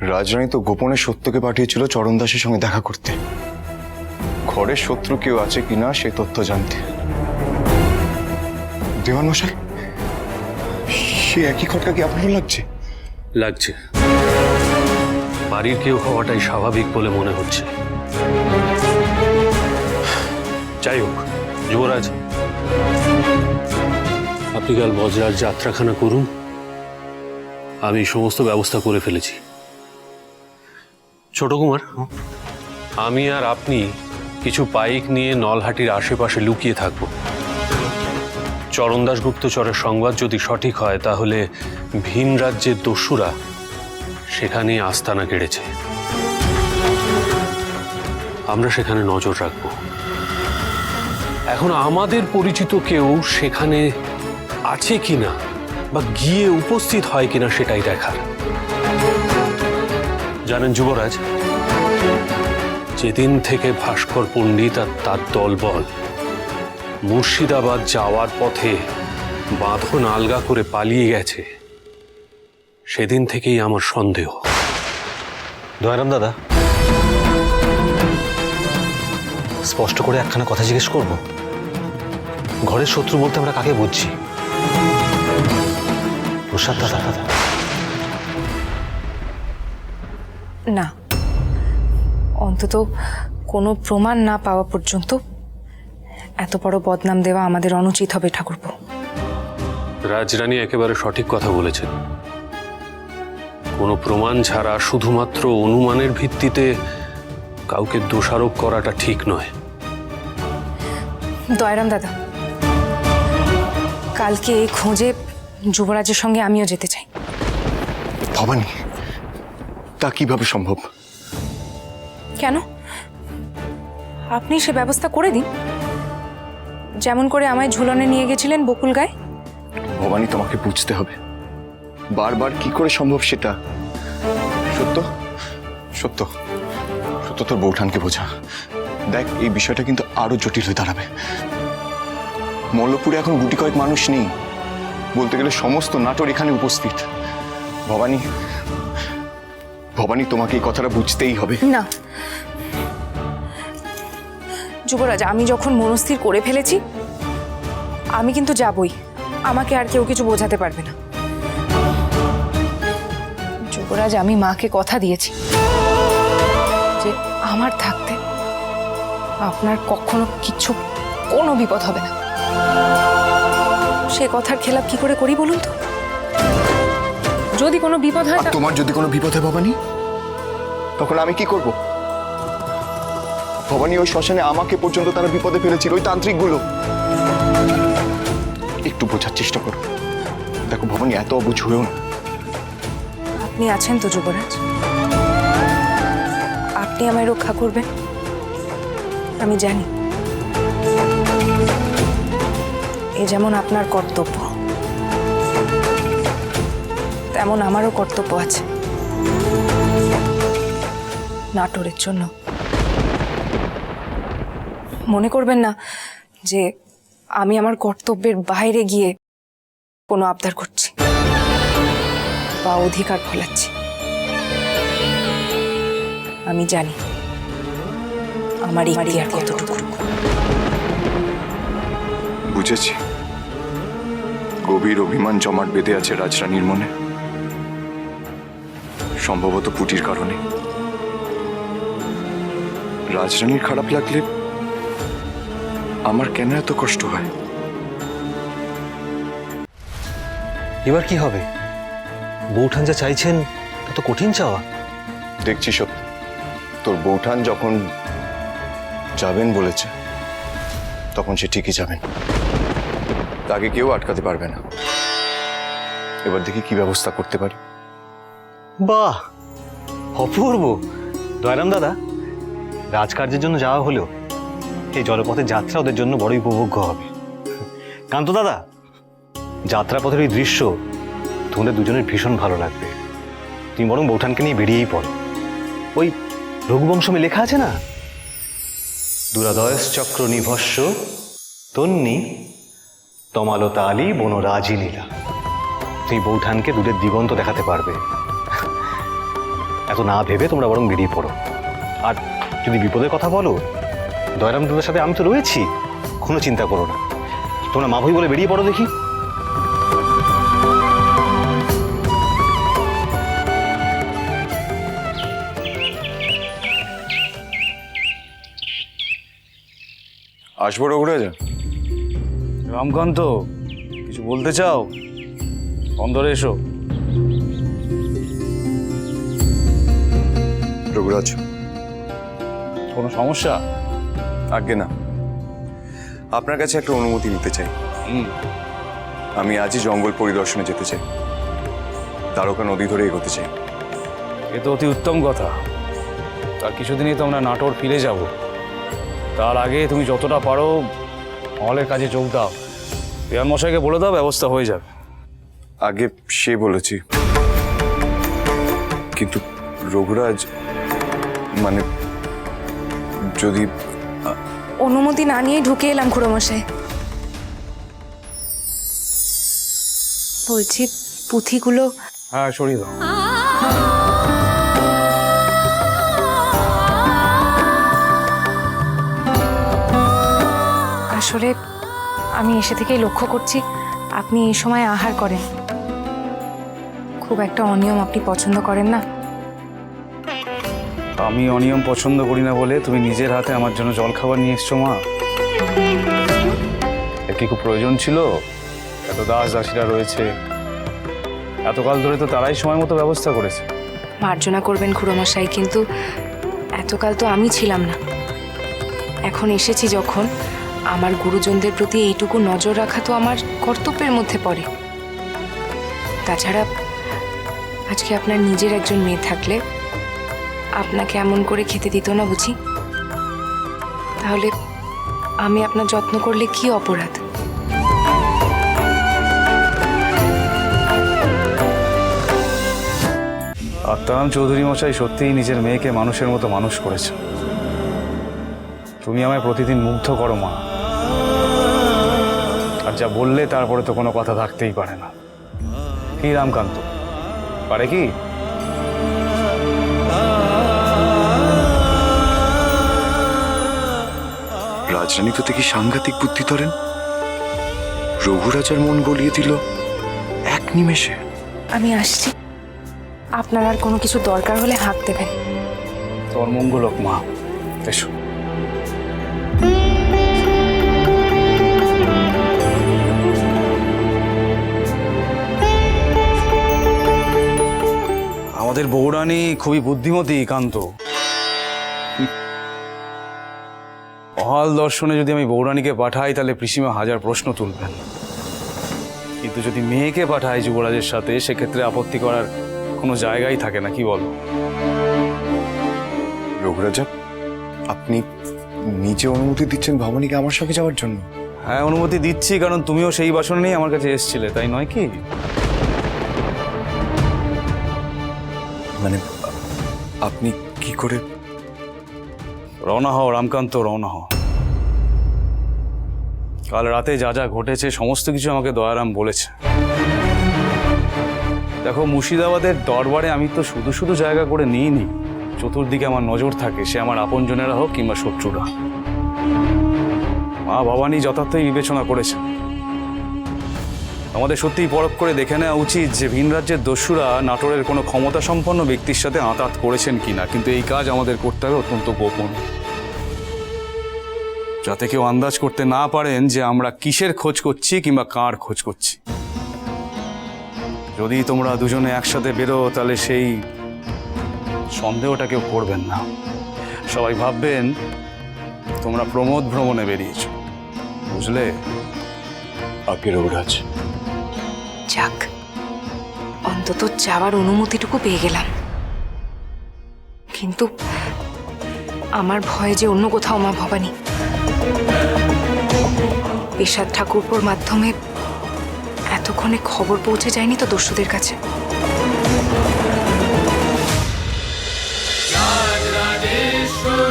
রাজরানী তো গোপনে সত্যকে পাঠিয়েছিল চরণ দাসের সঙ্গে দেখা করতে, ঘরের শত্রু কেউ আছে কিনা সে তথ্য জানতে। দেওয়ান মশাই, সে একই খটকা কি আপনারও লাগছে? লাগছে। বাড়ির কেউ হওয়াটাই স্বাভাবিক বলে মনে হচ্ছে। যাই হোক যুবরাজ, আপনি কাল বজরার যাত্রাখানা করুন, আমি সমস্ত ব্যবস্থা করে ফেলেছি। ছোট কুমার, আমি আর আপনি কিছু পাইক নিয়ে নলহাটির আশেপাশে লুকিয়ে থাকব। চরণদাস গুপ্তচরের সংবাদ যদি সঠিক হয় তাহলে ভিন রাজ্যের দস্যুরা সেখানে আস্তানা গেড়েছে, আমরা সেখানে নজর রাখব। এখন আমাদের পরিচিত কেউ সেখানে আছে কিনা বা গিয়ে উপস্থিত হয় কিনা সেটাই দেখার। জানেন যুবরাজ, যেদিন থেকে ভাস্কর পণ্ডিত আর তার দলবল মুর্শিদাবাদ যাওয়ার পথে বাঁধন আলগা করে পালিয়ে গেছে, সেদিন থেকেই আমার সন্দেহ। দয়ারাম দাদা, স্পষ্ট করে একখানা কথা জিজ্ঞেস করব। ঘরের শত্রু বলতে আমরা কাকে বুঝছি? প্রসাদ দাদা? না, অন্তত কোনো প্রমাণ না পাওয়া পর্যন্ত এত বড় বদনাম দেওয়া আমাদের অনুচিত হবে ঠাকুরপো। রাজরানী একেবারে সঠিক কথা বলেছেন। কোনো প্রমাণ ছাড়া শুধুমাত্র অনুমানের ভিত্তিতে কাউকে দোষারোপ করাটা ঠিক নয়। দয়ারাম দাদা, কালকে এই খোঁজে যুবরাজের সঙ্গে আমিও যেতে চাই। ভবানী, তা কিভাবে সম্ভব? কেন? আপনি সে ব্যবস্থা করে দিন, যেমন করে আমায় ঝুলনে নিয়ে গেছিলেন বকুল গায়ে। ভবানী, তোমাকে বুঝতে হবে বারবার কি করে সম্ভব সেটা। সত্য সত্য সত্য তোর বৌঠানকে বোঝা। দেখ, এই বিষয়টা কিন্তু আরো জটিল হয়ে দাঁড়াবে। মল্লপুরে এখন গুটি কয়েক মানুষ নেই, বলতে গেলে সমস্ত নাটোর এখানে উপস্থিত। ভবানী, ভবানী, তোমাকে এই কথাটা বুঝতেই হবে। না যুবরাজ, আমি যখন মনস্থির করে ফেলেছি আমি কিন্তু যাবই, আমাকে আর কেউ কিছু বোঝাতে পারবে না। যুবরাজ, আমি মাকে কথা দিয়েছি যে আমার থাকতে আপনার কখনো কিছু কোনো বিপদ হবে না। সে কথার খেলাপ কি করে করি বলুন তো? যদি কোনো বিপদ হয়, তোমার যদি কোনো বিপদ হয় ভবানী, তখন আমি কি করব? ভবানী, ওই শ্মশানে আমাকে পর্যন্ত তারা বিপদে ফেলেছিল, ওই তান্ত্রিকগুলো। একটু বোঝার চেষ্টা করো। দেখো ভবানী, এত অবুঝ হয়েও না। আপনি আছেন তো যুবরাজ, আপনি আমায় রক্ষা করবেন আমি জানি। এ যেমন আপনার কর্তব্য, তেমন আমারও কর্তব্য আছে নাটোরের জন্য। মনে করবেন না যে আমি আমার কর্তব্যের বাইরে গিয়ে কোনো আবদার করছি বা অধিকার ফলাচ্ছি। আমি জানি আমার ইতিহার কতটুকু। বুঝেছি, গভীর অভিমান জমাট বেঁধে আছে রাজরানীর মনে, সম্ভবত পুটির কারণে। রাজরানীর খারাপ লাগলে আমার কেন এত কষ্ট হয়? এবার কি হবে? বৌঠান যা চাইছেন তা তো কঠিন চাওয়া। দেখছি সত্য, তোর বৌঠান যখন যাবেন বলেছে তখন সে ঠিকই যাবেন, তাকে কেউ আটকাতে পারবে না। এবার দেখি কি ব্যবস্থা করতে পারি। বাহ, অপূর্ব। দয়ারাম দাদা, রাজকার্যের জন্য যাওয়া হলেও এই জলপথের যাত্রা ওদের জন্য বড়ই উপভোগ্য হবে। কান্ত দাদা, যাত্রাপথের এই দৃশ্য তোমাদের দুজনের ভীষণ ভালো লাগবে। তুমি বরং বৌঠানকে নিয়ে বেরিয়েই পড়ো। ওই রঘুবংশমে লেখা আছে না, দুরাদয়স চক্র নিভস্য তন্নি তমালতা আলী বনরাজি নীলা। তুমি বৌঠানকে দূরের দিগন্ত দেখাতে পারবে। এত না ভেবে তোমরা বরং বেরিয়ে পড়ো। আর যদি বিপদের কথা বলো, দয়ারাম দাদার সাথে আমি তো রয়েছি, কোনো চিন্তা করো না। তোমরা মা ভাই বলে বেরিয়ে পড়ো দেখি। আসবো রঘুরাজ? রামকান্ত, কিছু বলতে চাও? অন্দরে এসো। রঘুরাজ, কোনো সমস্যা? আজ্ঞে না। আপনার কাছে একটা অনুমতি নিতে চাই। আমি আজই জঙ্গল পরিদর্শনে যেতে চাই, দ্বারকা নদী ধরে এগোতে চাই। এ তো অতি উত্তম কথা। তার কিছুদিনই তো আমরা নাটোর ফিরে যাব। তার আগে তুমি যতটা পারো মহলের কাজে যোগ দাও। পিয়ান মশাইকে বলে দাও, ব্যবস্থা হয়ে যাবে। আগে সে বলেছি, কিন্তু রঘুরাজ, মানে যদি অনুমতি না নিয়ে ঢুকে এলাম খুড়োমশাই। বলছি পুঁথিগুলো। হ্যাঁ, সরিয়ে দাও। আসলে আমি এসে থেকেই লক্ষ্য করছি আপনি এই সময় আহার করেন। খুব একটা অনিয়ম আপনি পছন্দ করেন না। আমি অনিয়ম পছন্দ করি না বলে তুমি নিজের হাতে আমার জন্য জল খাবার নিয়ে এসছো মা? এর কি খুব প্রয়োজন ছিল? এত দাস দাসীরা রয়েছে, এতকাল ধরে তো তারাই সময় মতো ব্যবস্থা করেছে। মার্জনা করবেন খুড়োমশাই, কিন্তু এতকাল তো আমি ছিলাম না। এখন এসেছি যখন, আমার গুরুজনদের প্রতি এইটুকু নজর রাখা তো আমার কর্তব্যের মধ্যে পড়ে। তাছাড়া আজকে আপনার নিজের একজন মেয়ে থাকলে আপনাকে এমন করে খেতে দিত না বুঝি? তাহলে আমি আপনার যত্ন করলে কি অপরাধ? আত্মারাম চৌধুরী মশাই সত্যিই নিজের মেয়েকে মানুষের মতো মানুষ করেছে। তুমি আমায় প্রতিদিন মুগ্ধ করো মা। আর যা বললে তারপরে তো কোনো কথা থাকতেই পারে না। কি রামকান্ত, পারে কি? রাজরানী তো দেখি সাংঘাতিক বুদ্ধি ধরেন। রঘুরাজার মন গলিয়ে দিল এক নিমেষে। আমি আসছি, আপনার আর কোনো কিছু দরকার হলে হাত দেবেন। তোর মঙ্গল হোক মা, এসো। আমাদের বৌরানী খুবই বুদ্ধিমতী কান্ত। মহাল দর্শনে যদি আমি বৌরানীকে পাঠাই তাহলে পিসিমা হাজার প্রশ্ন তুলবেন, কিন্তু যদি মেয়েকে পাঠাই যুবরাজের সাথে সেক্ষেত্রে আপত্তি করার কোনো জায়গাই থাকে না, কি বলো? রঘুরাজা, আপনি নিজে অনুমতি দিচ্ছেন ভবানীকে আমার সঙ্গে যাওয়ার জন্য? হ্যাঁ, অনুমতি দিচ্ছি, কারণ তুমিও সেই বাসনে নিয়ে আমার কাছে এসেছিলে, তাই নয় কি? মানে আপনি কি করে? রওনা হও রামকান্ত, রওনা হও। কাল রাতে যা যা ঘটেছে সমস্ত কিছু আমাকে দয়ারাম বলেছে। দেখো, মুর্শিদাবাদের দরবারে আমি তো শুধু শুধু জায়গা করে নিইনি। চতুর্দিকে আমার নজর থাকে, সে আমার আপনজনেরা হোক কিংবা শত্রুরা। মা ভবানী যথার্থই বিবেচনা করেছে। আমাদের সত্যিই পরখ করে দেখে নেওয়া উচিত যে ভিন রাজ্যের দস্যুরা নাটোরের কোনো ক্ষমতা সম্পন্ন ব্যক্তির সাথে আঁতাত করেছেন কিনা, কিন্তু এই কাজ আমাদের করতে হবে অত্যন্ত গোপন, যাতে কেউ আন্দাজ করতে না পারেন যে আমরা কিসের খোঁজ করছি কিংবা কার খোঁজ করছি। যদি তোমরা দুজনে একসাথে বেরো তাহলে সেই সন্দেহটা কেউ করবেন না। সবাই ভাববেন তোমরা প্রমোদ ভ্রমণে বেরিয়েছ, বুঝলে? আজ্ঞে রঘুরাজ। যাক, অন্তত যাওয়ার অনুমতিটুকু পেয়ে গেলাম। কিন্তু আমার ভয় যে অন্য কোথাও মা ভবানী। পেশাদ ঠাকুরপোর মাধ্যমে এতক্ষণে খবর পৌঁছে যায়নি তো দস্যুদের কাছে? রাজরাজেশ্বর